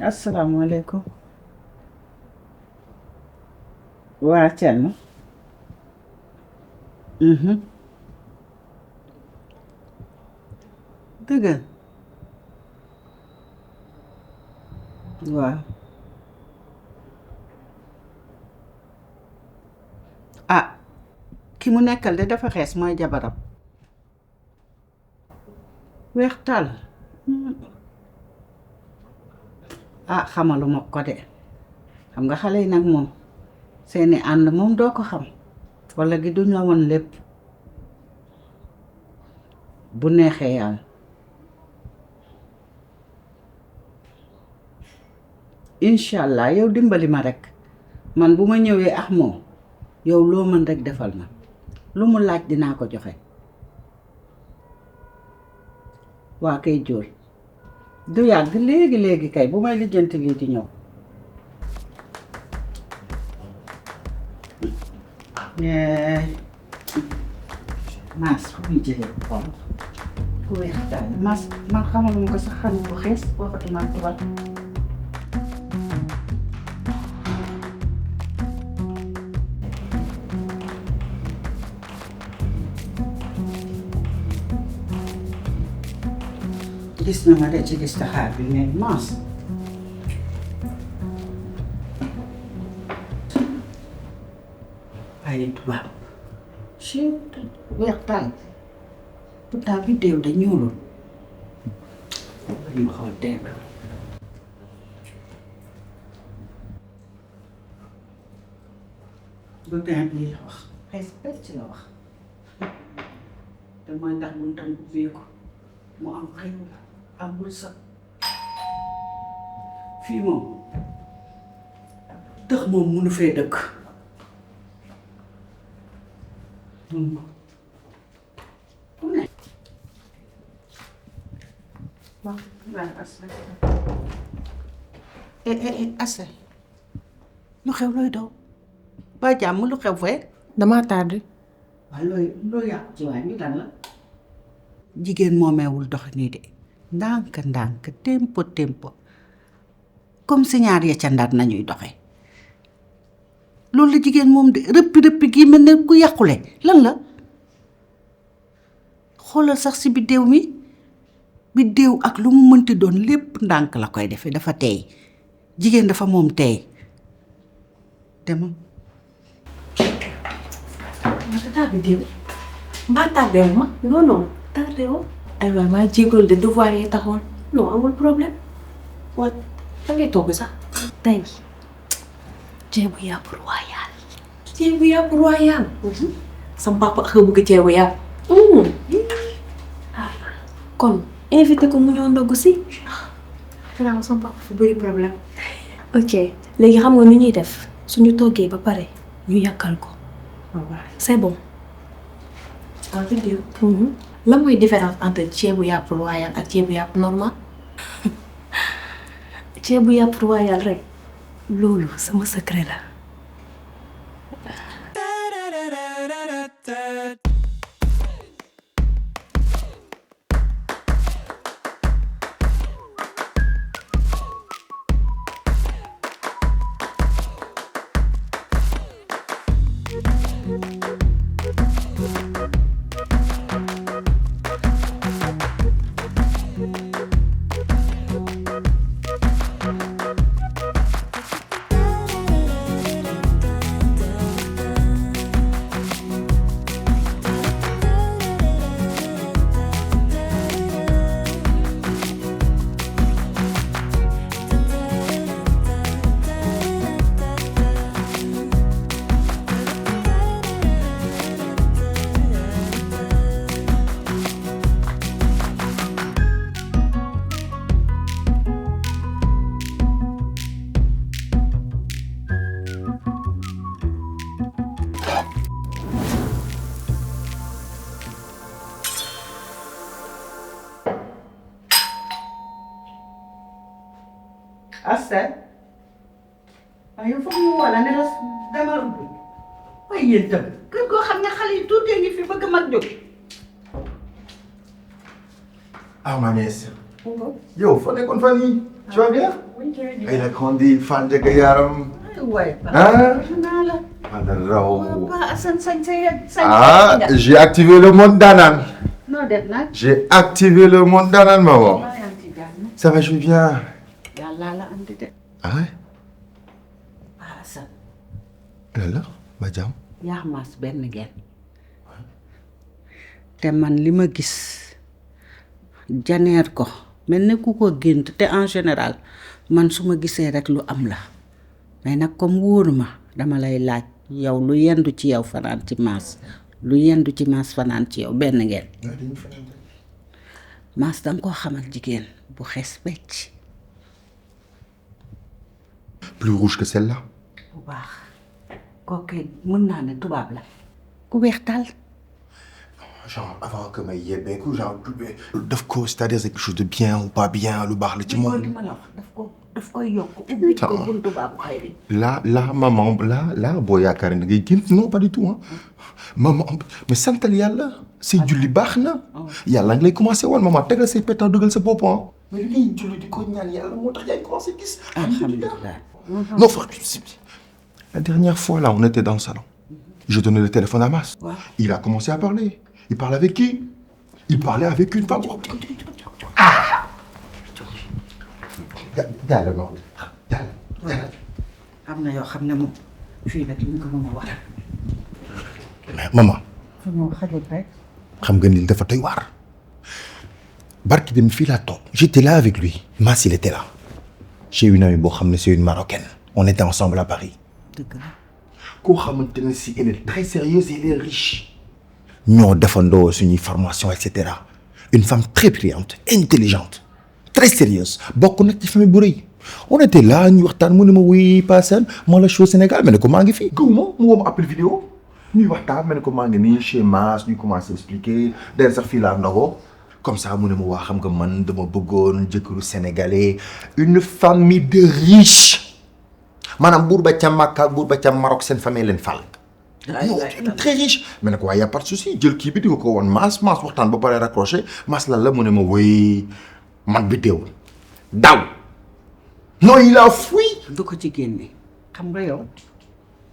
asalaamaaleykum waa Thierno. dëgg waaw ah ki mu nekkal de dafa xees mooy jabaram weex tàll ah xamaluma ko de xam nga xale yi nag moom seeni ànd moom doo ko xam walla gi duñ la woon lépp bu neexee yàlla incha allah yow dimbali ma rekk man bu ma ñëwee ak moom yow loo mën rekk defal ma lu mu laaj dinaa ko joxe waa kay jóol du yàgg léegi kay bu may lijjanti lii di ñëw maas fu muy jëlee xool ku weex daal maas man xamaluma ko sax xam bu xees waxatuma tubaab gis na ma de ci gis taxaar bi mais maas ay tubaab si weex tàll pourtant bi déew da ñuulul ñu xool dégg bu tey lii la wax xees pecc ci la wax te mooy ndax buntam ubbeeku mu am xëy amul sa fii moom tëx moom mënu fee dëkk Assa lu xew looy daw ba jàmm lu xew fee damaa tardé. waaye looy yàqu ci waay mi lan la jigéen moomeewul dox nii de ndànk tempo comme si ñaar ya ca ndar nañuy doxe loolu la jigéen moom de rëppi gii mel ne ku yàqule lan la xoolal sax si biddéew mi biddéew ak lu mu mënti doon lépp ndànk la koy defee dafa teey jigéen dafa moom teey demal ma tata biddéew mbaa tardé ma non tardé woo ay waay maa jégalu de devoir yi taxoon non amul problème waa da ngay togg sax tey ceebu yàpp royal sama papa ak bëgg ceebu yàpp kon invité ko mu ñëw ndogu si xanaa sama papa fu bëri problème ok léegi xam nga nu ñuy def suñu toggee ba pare ñu yàkkal ko c'est bon lan mooy différence entre ceebu yàpp royal ak ceebu yàpp normal ceebu yàpp royal rek loolu sama secret la Asta waaye foog ñu wala ne la demal ubbi waaye yéen tam kër goo xam ne xale yi tuutee ngi fi bëgg mag jóg. Ah ma nièce. Yo, foo nekkoon fan yii. Tu vas bien? Elle a grandi fan de Gayaram. Ouais. Ah. Ah, j'ai activé le mode Danan. Non, def nag. J'ai activé le mode Danan, maman. Ça va, je vais bien. Yàlla la andi de. Ah ouais? Ah Assane. Lala, ba jàmm. yaa maas benn ngeen. te man li ma gis janeer ko mel ne ku ko gént te en général man su ma gisee rek lu am la mais nag comme wóoruma dama lay laaj yow lu yendu ci yow fanaan ci maas lu yendu ci maas fanaan ci yow benn ngeen. maas danga koo xamal jigéen bu xees becc. Plus rouge que celle-là. bu baax kooku mën naa ne tubaab la ku weex tal. Genre avant que ma yebbeeku genre daf ko c'est-à-dire c'est quelque chose de bien ou pas bien lu baax la ci moom. daf koy yokk ubbi ko buntu baabu xayri. Là maman là boo yaakaar ne ngay gént non pas du tout hein. Maman mais santal yàlla say julli baax na. yàlla nga lay commencé woon maman tegal say pétard dugal sa bopp ah. mais li ngay julli di ko ñaan yàlla moo tax yaa ngi commencé gis. alhamdulilah. Non frère, la dernière fois là on était dans le salon. Je donnais le téléphone à Mas. Ouais. Il a commencé à parler. Il parlait avec qui? Il parlait avec une femme. Ah! Daal ma daal. am na yoo xam ne moom fii rek ñu ko mën a wax. Mais maman. fu ñu xajul rek. xam nga ni dafa doy waar. barki dem fii laa toog. J'étais là avec lui. Mas il était là. J'ai une amie boo xam ne c'est une Marocaine. On était ensemble à Paris. dëgg la. koo xamante ne si elle est très sérieuse et elle est riche. ñoo defandoo suñuy formation et cetera une femme très brillante intelligente très sérieuse bokk nag ci famille bu rëy on était là ñu waxtaan mu ne ma wuy Passane moo la show Sénégal ma ne ko maa ngi fi gaw ma mu woo ma appel vidéo ñuy waxtaan ma ne ko maa ngi nii chez Mass ñu commencé expliquer den sax fii laa ndogo comme ça mu ne ma waa xam nga man dama bëggoon jëkkëru sénégalais une famille de riches maanaam buur ba ca Makka buur ba ca Maroc seen famille leen fal. Non, très riche mais nag waaye y a pas de souci jël kii bi di ko woon Mass waxtaan ba pare raccroché Mass lan la mu ne ma woy mag bi teewul daw non il a fui. du ko ci génne xam nga yow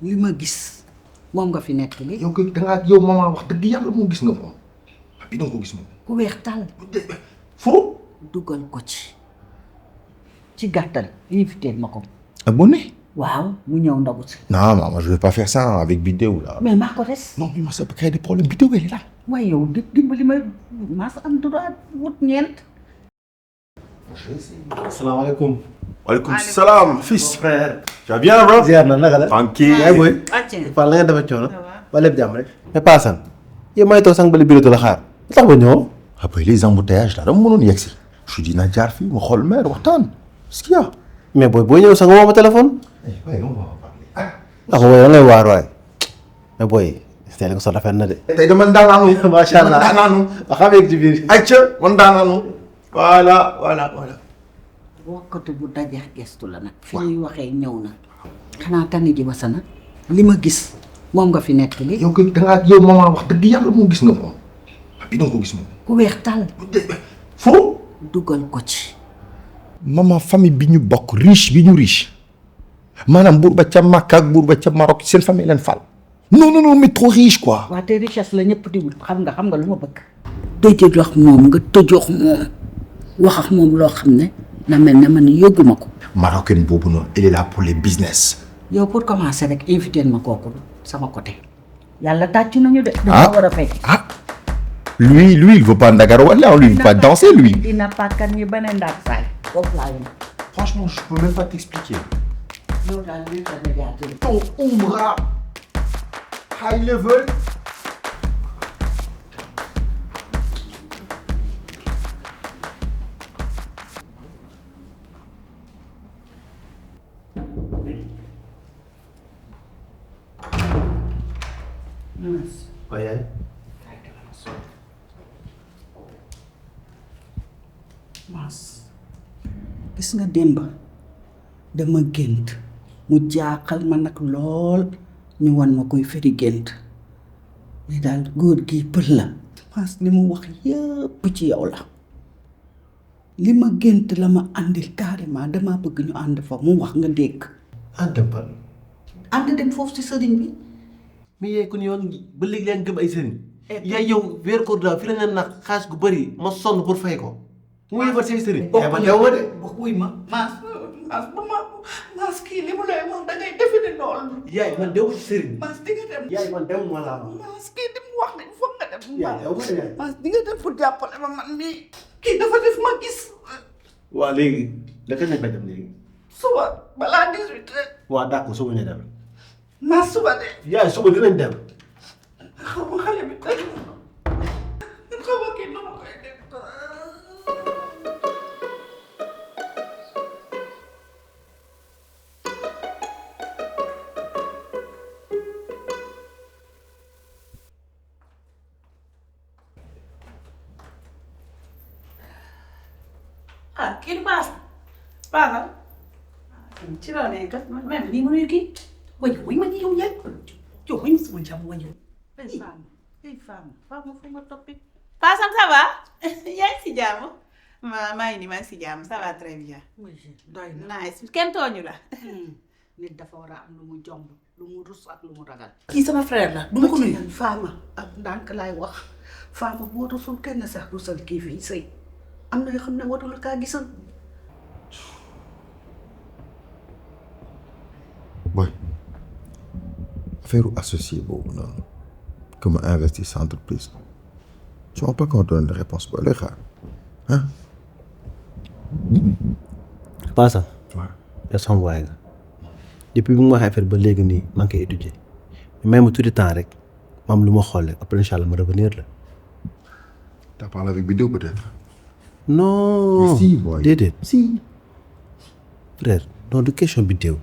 li ma gis moom nga fi nekk li yow kay da ngaa yow maman wax dëgg yàlla moo gis nga moom bi da nga ko gis moom. ku weex tal furu. dugal ko ci gàttal invité ma ko. abonné. waaw mu ñëw ndogu si. non maman je vais pas faire ça avec vidéo là. mais maa ko des. non mais ça peut créer des problèmes vidéo elle est là. waaye yow dimbali ma maa sa am droit wut ñeent. asalaamaaleykum. waaleykum salaam fils. frère. tu vas bien bro. ziar na naka la. tranquille. yaay booy. Fall la nga defee coono. ba lépp jàmm rek. mais Passane. yow may toog sànq ba li bureau de la xaar. lu tax ba ñëw. après les embouteillages là dama mënoon yegg si. je suis dit naa jaar fii ma xool mère waxtaan. qu'est-ce qu'il y a. mais booy boo ñëw sax nga woo ma téléphone. waaye on va en parler. ndax booy da ngay waar waay. mais booy. tey la ko soxla rafet na de. tey dama daanaanu. macha allah daanaanu. ba xam ci biir. ayca man daanaanu. voilà. wokkatu bu dajeex gestu la nag. fi ñuy waxee ñëw na. xanaa tani ji wasa na. li ma gis moom nga fi nekk li yow kay da ngaa yow maman wax dëgg yàlla moo gis nga moom. bi da nga ko gis moom. ku weex tal furu. dugal ko ci. maman famille bi ñu bokk riche bi ñu riche. maanaam buur ba ca Makka ak buur ba ca Maroc seen famille leen fal. non mais trop riche quoi. waa te richesse la ñëpp di wut xam nga lu ma bëgg. tëjee jox moom nga tëjoox moom wax ak moom loo xam ne na mel ne man yëgguma ko. Marocaine boobu noonu elle est là pour les business. yow pour commencer rek invité ma kooku sama côté. yàlla tàcc nañu de. dafa war a fay. lui il veut pas Ndakaaru wala lui il veut pas danser lui. dina pàkkan ñi beneen ndaak saay. foofu laa yem. franchement je peux même pas t'expliquer. yow daal luy sa médiateur. ton umra high level. waaye. Mass gis nga démb dama gént mu jaaxal ma nag lool ñu wan ma koy firi gént mais daal góor gi pël la Mass li mu wax yëpp ci yow la li ma gént la ma àndil carrément dama bëgg ñu ànd fa mu wax nga dégg ànd dem foofu ci sëriñ bi mais yaay kon yoon ba léegi yaa ngi gëm ay sëriñ yaay yow weer koor daaw fi la ngeen nag xaalis gu bëri ma sonn pour fay ko mu yëfal say sëriñ yaa ma dew ma de wuy ma Mass ba ma Mass kii li mu lay wax da ngay defe ne loolu yaay man dew ci sëriñ Mass di nga dem yaay man dew ma laa ma Mass kii di mu wax ne foog nga dem yaay yow ma de yaay Mass di nga dem pour jàppale ma man mii kii dafa def ma gis waa léegi da kañ lañ bay dem léegi suba balaa 18 rek waa d'accord suba ñu dem Mass suba de yaay suba dinañ dem xaw ma xale bi tey xaw ma kii nu ma koy def kii du paasal ci loo nekk même nii mënuñu kii wuy ma ñëw ñëpp yow wuy ma sama jàmm wuy femme fu ma toppi paasal ça va yaa ngi si jàmm maa ngi nii maa ngi si jàmm ça va très bien doy na nice kenn tooñu la nit dafa war a am lu mu jomb lu mu rus ak lu mu ragal kii sama frère la du ma ko nuyu Fama ak ndànk laay wax Fama boo rusul kenn sax rusal kii fii sëy am na yoo xam ne warul kaa gisal boy affaire associé boobu noonu que ma investir sa entreprise tu vois pas qu'on donne des réponses boy lay xaar ah. Passa. waaw yow sama waay nga depuis bi mu waxee affaire ba léegi nii maa ngi koy étudier may ma tuuti temps rek ma am lu ma xool rek après incha allah ma revenir la. t'as parlé avec Bidéo peut-être. non si boy déedéet si. frère non du question Bidéo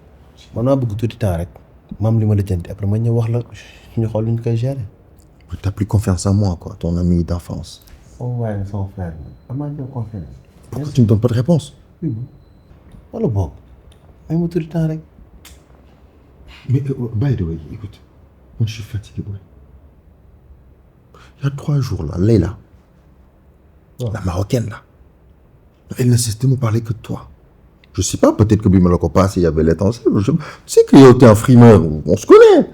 man maa bëgg tuuti temps rek ma am li ma la jënd après ma ñëw wax la ñu xool lu ñu koy gérer. T'as plus confiance en moi quoi ton ami d'enfance. sama waay nga sama frère am naa ñëw confiance. Pourquoi tu me donnes pas de réponse. wala boog may ma tuuti temps rek. Mais by the way, écoute, moi je suis fatigué, boy. Il y a 3 jours là, Leïla, la marocaine là, elle ne cesse de me parler que de toi. Je sais pas, peut-être que Bimala passe, il y avait l'étincelle. Tu sais que t'es un frimeur, on se connaît.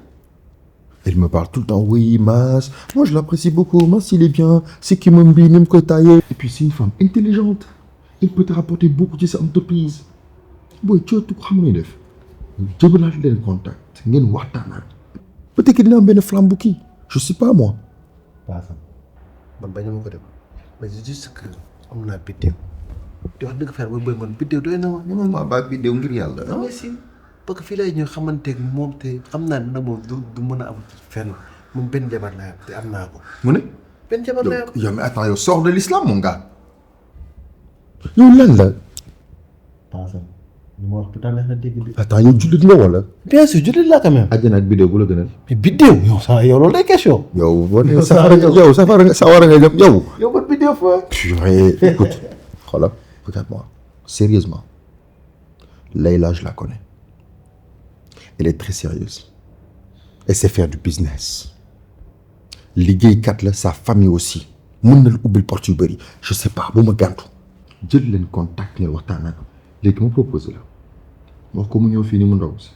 Elle me parle tout le temps, oui, Mass, moi je l'apprécie beaucoup, Mass il est bien, c'est qui m'aime bien, il me tailler. Et puis c'est une femme intelligente, elle peut te rapporter beaucoup de sa entreprise. Boy, tu as tout ramené. jëbalaat leen contact ngeen waxtaanaat peut-être que dina am benn flamme bu kii je sais pas moi. Passa man bañ ma ko def mais c'est juste que am naa Bidéo di wax dëgg fer ba bëy man Bidéo doy na ma. non maa baa Bidéo ngir yàlla. mais si parce que fii lay ñëw xamanteeg moom te xam naa ne nag moom du mën a am fenn moom benn jabar laa te am naa ko. mu ne. benn jabar laa yow mais attends yow sors de l'islam mon gars. yow lan la. Passa li ma wax tout à l'heure na dégg bi. attends yow jullit nga wala. bien sûr jullit laa quand même. àjjana ak Bidéo bu la gënal. mais Bidéo yow sax yow loolu lay question. yow boo nee safara nga jëm yow. yow man Bidéo fa. écoute xoolal regarde-moi sérieusement Leïla je la connais elle est très sérieuse elle sait faire du business liggéeykat la sa famille aussi mën na la ubbil porte yu bëri je sais pas bu ma gàntu jël leen contact ngeen waxtaan ak léegi ma proposé la wax ko mu ñëw fii ni mu ndaw si.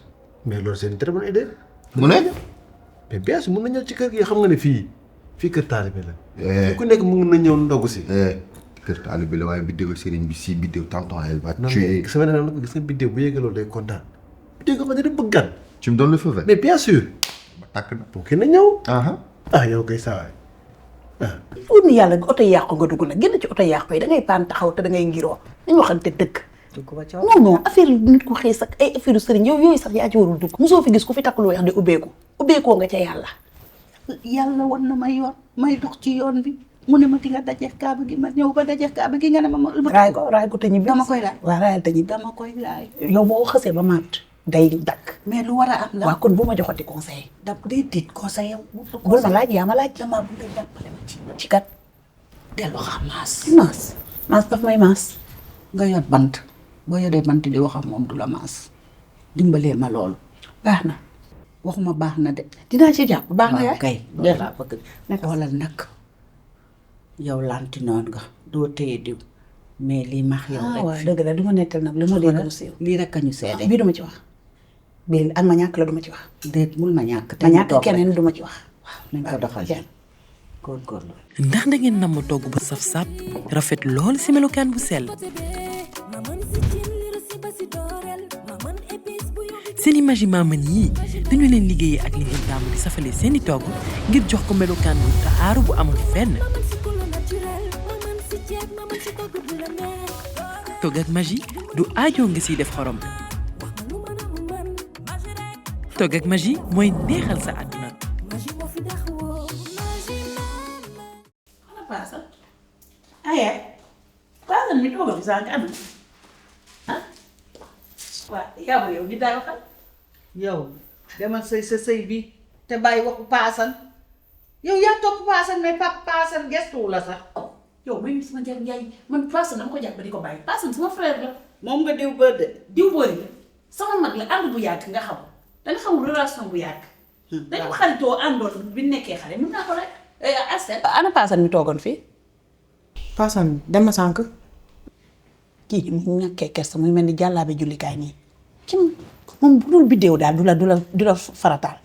mais loolu c'est une très bonne idée. mu ne. mais bien sûr mën na ñëw ci kër gi xam nga ne fii kër taalibe la. ku nekk mën na ñëw ndogu si. kër taalibe la waaye Bidéo sëriñ bi si Bidéo tonton elle va non tuer. mais sama ne nag gis nga Bidéo bu yëgee loolu day kontaan. Bidéo nga xam ne dafa bëgg gan. tu me donnes le feu vert. mais bien sûr. ba tàkk na. donc kenn ñëw. ah yow kay saa waay pour ni yàlla oto yàqu nga dugg nag génn ci oto yàqu yi da ngay paan taxaw te da ngay ngiroo dañu waxante dëgg. non affaire yi nit ku xëy sax ay affaire sëriñ yooyu sax yaa ci warul dugg mosoo fi gis ku fi takk loo wax di ubbeekoo nga ca yàlla. yàlla wan na ma yoon may dox ci yoon bi mu ne ma di nga dajeex kaaba gi ma ñëw ba dajeex kaaba gi nga ne ma raay ko te ñibbi. dama koy laaj waaw raayal te ñibbi. dama koy laaj. yow boo xasee ba maat day dakk. mais lu war a am la. waaw kon bu ma joxati conseil. day tiit conseil yow. bul ma laaj yaa ma laaj. dama bëgg a jàppale ma ci kat. dellu xam maas maas daf may maas. nga yor bant boo yoree bant di wax ak moom du la maas dimbalee ma loolu. baax na waxuma baax na de. dinaa ci jàpp baax na yaay. kay loolu laa bëgg. xoolal nag yow lanti noon nga doo téye diw mais lii max yow rek. waaw dëgg la du ma nettal nag lu ma dégg mu siiw. lii rek a ñu seede. bii duma ci wax bii ak ma ñàkk la duma ci wax. déet mul ma ñàkk. ma ñàkk keneen duma ci wax. waaw nañ ko doxal góorgóorlu. ndax da ngeen namm togg bu saf sàpp rafet lool ci melokaan bu sell seeni magi maamën yii dañu leen liggéeyee ak li ngeen taamu di safalee seeni togg ngir jox ko melokaan bu taaru bu amul fenn togg ak magi du aajoo nga siy def xorom togg ak magi mooy neexal sa àdduna Paasan ayaay paasan mi toogal sànq am ah waaw yaa ma yow di daay waxal yow demal sëy sa sëy bi te bàyyi waxu paasan yow yaa topp paasan mais pap paasan gestuwu la sax. yow may sama jar njaay man paasan dama ko jàpp di ko bàyyi paasan sama frère la moom nga diw bër de. diw boori la sama mag la ànd bu yàgg nga xam danga xamul relation bu yàgg dañu xaritoo àndoon bi nekkee xale mën naa ko rek Asel ana paasan mi toogoon fii Paasan dem na sànq. kii mu ñàkkee kersa muy mel ni jàllaabe jullikaay nii ci moom bu dul biddéew daal du la farataal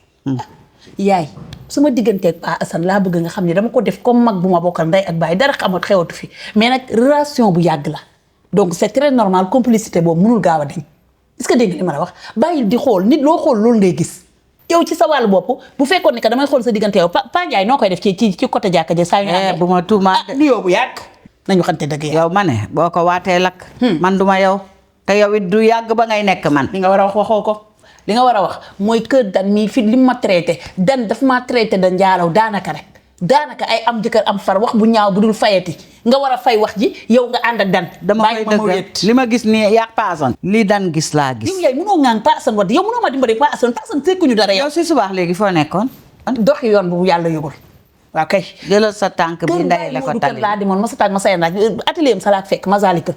yaay sama digganteeg Pa Assane laa bëgg nga xam ne dama ko def comme mag bu ma bokkal ndey ak baay dara xamat xewatu fi mais nag relation bu yàgg la donc c'est très normal complicité boobu mënul gaaw a dañ est-ce que dégg nga li ma la wax bàyyil di xool nit loo xool loolu ngay gis yow ci sa wàllu bopp bu fekkoon ne que damay xool sa diggante yow Pa Ndiaye noo koy def ci côté jàkka ja saa yu bu ma tuumaat de. nuyoo bu yàgg nañu xante dëgg yow yow ma ne boo ko waatee lakk. man duma yow. te yow it du yàgg ba ngay nekk man. li nga war a wax waxoo ko li nga war a wax mooy kër dan mii fi li ma traité dan daf maa traité da njaalaw daanaka rek daanaka ay am jëkkër am far wax bu ñaaw bu dul fayati nga war a fay wax ji yow nga ànd ak dan dama koy dëggal li ma gis nii yaa paasan. li dan gis laa gis. yow yaay mënoo ŋaan Pa Assane wat yow mënoo ma dimbali Pa Assane tekkuñu dara yow yow si subax léegi foo nekkoon. doxi yoon bu yàlla yëgul waaw kay jëlal sa tànk bi ndayale ko kër tali. laa demoon ma sa tànk ma say naaj atelier am salaat fekk Mazalika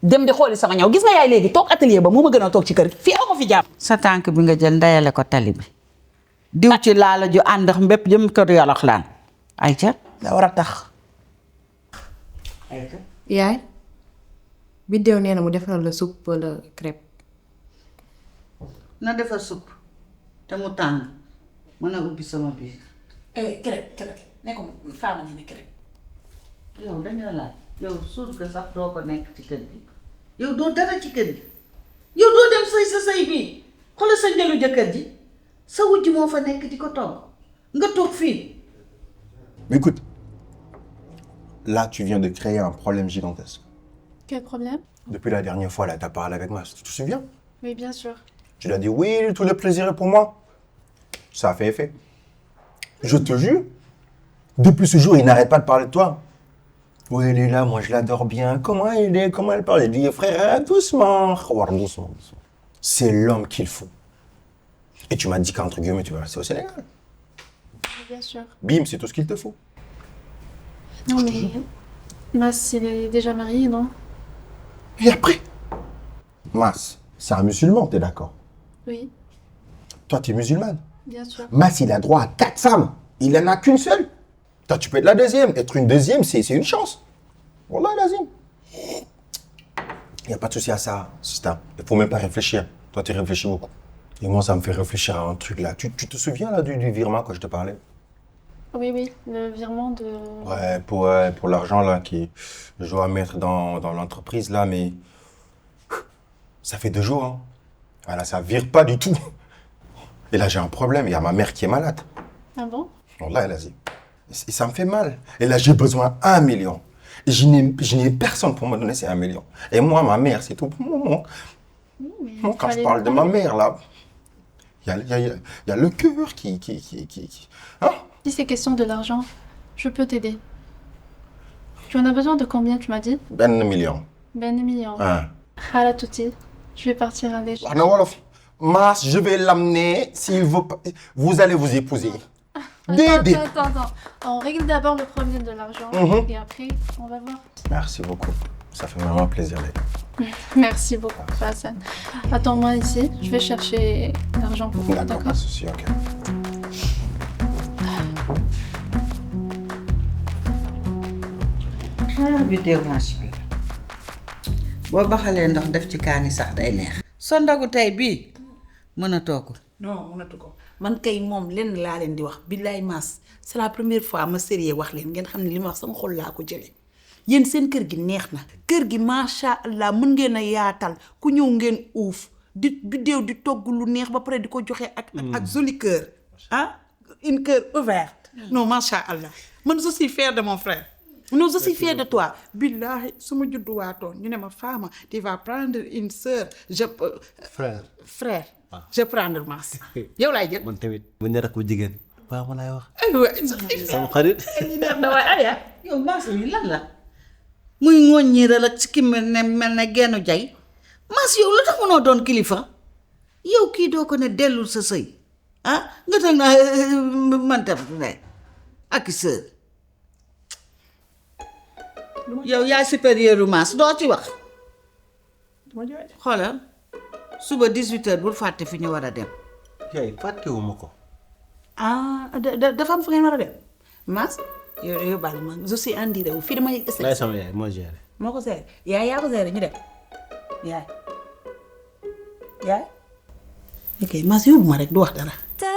dem di xooli sama ñaw gis nga yaay léegi toog atelier ba moo ma gën a toog ci kër gi fii aw ma fi jàpp sa tànk bi nga jël ndayale ko tali bi. diw ci laala ju ànd ak mbépp jëm kër yolox laan. ayca. da war a tax yaay. Biddéew nee na mu defaral la soupe wala crêpe. na defar supp te mu tàng mën a ubbi sama biir. crêpe ne ko faama ne crêpe yow dañu la laaj yow suur ga sax doo ko nekk ci kër gi yow doo dara ci kër gi yow doo dem sëy sa sëy bii xoolal sa njëlu jëkkër ji sa wujj moo fa nekk di ko togg nga toog fii. Mais écoute, là tu viens de créer un problème gigantesque. Quel problème? Depuis la dernière fois, là, t'as parlé avec moi, tu te souviens? Oui, bien sûr. Tu l'as dit oui, tout le plaisir est pour moi. Ça a fait effet. Je te jure, depuis ce jour, il n'arrête pas de parler de toi. Oui, elle est là, moi je l'adore bien. Comment il est, comment elle parle? Il dit, frère, doucement. Doucement. C'est l'homme qu'il faut. Et tu m'as dit qu'entre guillemets, tu vas rester au Sénégal. Oui, bien sûr. Bim, c'est tout ce qu'il te faut. Non, mais... Mas, il est déjà marié, non? Et après? Mas, c'est un musulman, t'es d'accord? Oui, Toi, t'es musulmane. bien sûr. Mas, il a droit à 4 femmes. Il n'en a qu'une seule. Toi, tu peux être la deuxième. Être une deuxième, c'est une chance. Wallah, lazim. Il n'y a pas de souci à ça, Sista. Il ne faut même pas réfléchir. Toi, tu réfléchis beaucoup. Et moi, ça me fait réfléchir à un truc là. Tu te souviens là du virement que je te parlais? Oui, oui, le virement de... Ouais, pour l'argent là que je dois mettre dans l'entreprise là, mais ça fait 2 jours. Hein. Voilà, ça vire pas du tout. Et là, j'ai un problème. Il y a ma mère qui est malade. Ah bon? Wallah, vas-y. Et ça me fait mal. Et là, j'ai besoin d'1 million. Et je n'ai personne pour me donner ces 1 million. Et moi, ma mère, c'est tout pour moi. Moi, quand je parle de ma mère, là, il y a le cœur qui... Hein? Si c'est question de l'argent, je peux t'aider. Tu en as besoin de combien, tu m'as dit? 1 million. Ben million. Hein. Hala touti. Je vais partir avec. Ana Wolof. Mas, je vais l'amener. S'il veut pas... Vous allez vous épouser. Attends. On règle d'abord le problème de l'argent. Et après, on va voir. Merci beaucoup. Ça fait vraiment plaisir, Leïla. Merci beaucoup, Hassan. Attends-moi ici, je vais chercher l'argent pour vous, D'accord, pas d'accord? de souci, ok. vidéo marché bi boo baxalee ndox def ci kaani sax day neex. sa ndogu tey bii mënatoo ko. non mënatu ko man kay moom lenn laa leen di wax billaay maas c'est la première fois ma sérieux wax leen ngeen xam ne li ma wax sama xol laa ko jëlee yéen seen kër gi neex na kër gi macha allah mën ngeen a yaatal ku ñëw ngeen uuf di biddéew di togg lu neex ba pare di ko joxe ak joli cœur ah une cœur ouverte non macha allah man je suis fière de mon frère non je suis fière de toi billahi su ma judduwaatoon ñu ne ma Fama tu vas prendre une sœur frère je prendre Mass yow laay jël man tamit bu ñu rakk bu jigéen waaw ma laay wax aywa sama xarit neex na waay aya yow Mass mi lan la muy ŋoññiiral ak ci ki mel ne gennu jay Mass yow lu tax mënoo doon kilifa yow kii doo ko ne dellul sa sëy ah nga tax na man tam ne ak sœur yow yaay supérieur u Mass doo ci wax xoolal suba 18h bul fàtte fi ñu war a dem. yaay fàttewuma ko. ah dafa am fu ngeen war a dem Mass yow baal ma je suis en direct fii damay. lay sama yaay moo géré. moo ko géré yaa ko géré ñu dem yaay. ok Mass yóbbu ma rek du wax dara. Ta